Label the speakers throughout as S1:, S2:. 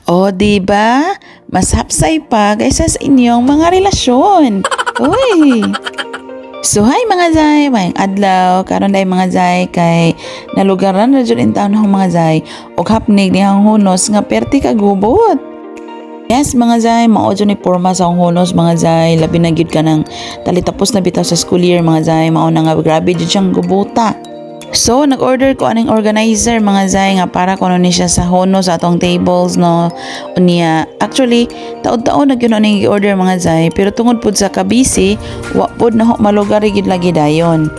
S1: O, di ba? Mas hapsay pa kaysa sa inyong mga relasyon. Uy! So, hi mga zay, mayang adlaw, karon day mga zay, kay nalugaran na dyan in town ng mga zay, o hapnig ni ang hunos nga perti kagubot. Yes, mga zay, mao dyan ni porma sa ang hunos mga zay, labi na gyud ka ng talitapos na bitaw sa school year mga zay, mao na nga grabe dyan siyang gubuta. So, nag-order ko aning organizer mga zay nga para kuno ni siya sa hono sa atong tables no. Unya, actually, taon-taon na gyud aning i-order mga zay, pero tungod pud sa kabisi, wa pud na malugar gid lagi dayon.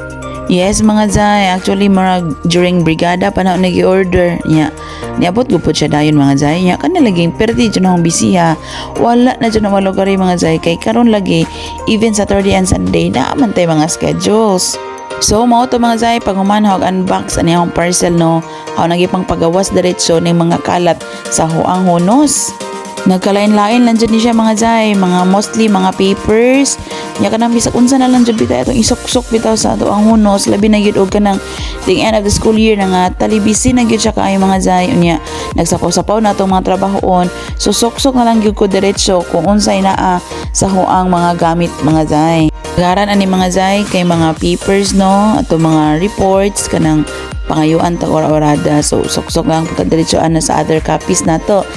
S1: Yes, mga zay, actually marag during brigada pa na nag-i-order niya. Niabot gud pud siya dayon mga zay. Nya kan laging perdi jud akong bisiha. Wala na jud na malugari mga zay kay karon lagi even Saturday and Sunday na man tay mga schedules. So, mao to mga zay, pag humanhog unbox ani akong parcel no, ako nagipang pagawas diretso ng mga kalat sa huang hunos. Nagkalain-lain lang dyan ni siya mga zay, mga mostly mga papers. Nya kanang bisag unsa na lang dyan bitaw itong isok-sok bitaw sa ato ang hunos, labi na gyud og kanang the end of the school year na nga talibisi na gyud siya kaayo mga zay. Unya, nagsapaw-sapaw na itong mga trabahoon. So, sok-sok na lang gyud ko diretso kung unsay naa sa huang mga gamit mga zay. Garan ani mga zay kay mga papers no, ato mga reports kanang pangayuan ta ora-orada. So sok-sok lang pud diretsoan na sa other copies nato.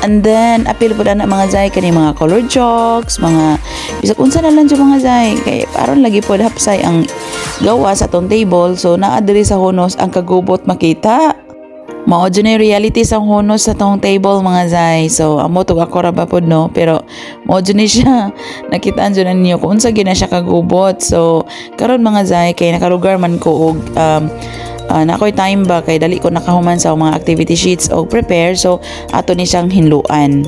S1: And then apil pud ana mga zay kani mga color chalks, mga bisag unsa na lang jud mga zay kay aron lagi pud hapsay ang gawa sa atong table. So naa diri sa hunos ang kagubot makita. Mao dyan yung reality sa hunos sa tong table mga zay. So amo to ako ra ba pod no, pero mao dyan siya nakitaan dyan ninyo kung unsa gyud na siya kagubot. So karon mga zay kay nakalugar man ko og nakoy time ba kay dali ko nakahuman sa mga activity sheets og prepare. So ato ni siyang hinluan.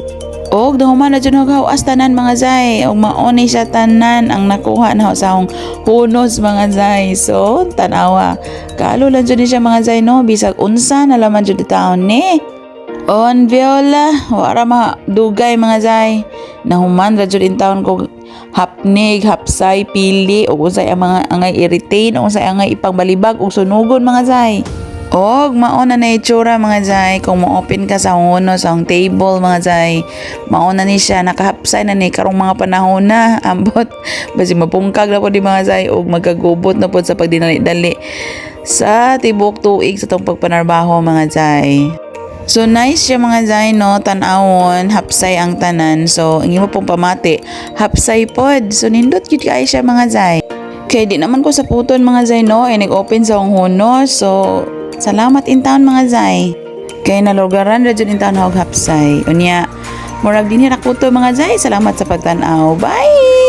S1: Og dahuman na dyan hugawas tanan mga zay. Og mauni siya tanan ang nakuha na sa akong hunos mga zay. So tanawa. Kaalo lang dyan siya mga zay no. Bisag unsa na laman dyan taon ni. On Viola. Wara dugay mga zay. Nahuman ra dyan in taon ko hapnig, hapsay, pili. O unsay ang mga angay i-retain. O unsay angay ipangbalibag. O sunugon mga zay. Og mauna na itsura mga zay kung ma-open ka sa huno sa table mga zay, mauna ni siya nakahapsay na ni karong mga panahon na ambot basi mapungkag na po di mga zay og magkagubot na po sa pagdinali-dali sa tibok tuig sa tong pagpanarbaho mga zay. So nice siya mga zay no, tan-awon hapsay ang tanan. So ang imo pong pamati hapsay pod, so nindot gyud kay siya mga zay. Kay di naman ko sa puton mga zay no, ay nag-open sa huno. So salamat in town mga zay. Kay nalugaran ra jud in town og hapsay. Unya, murag dinhi ra ko to mga zay. Salamat sa pagtan-aw. Bye.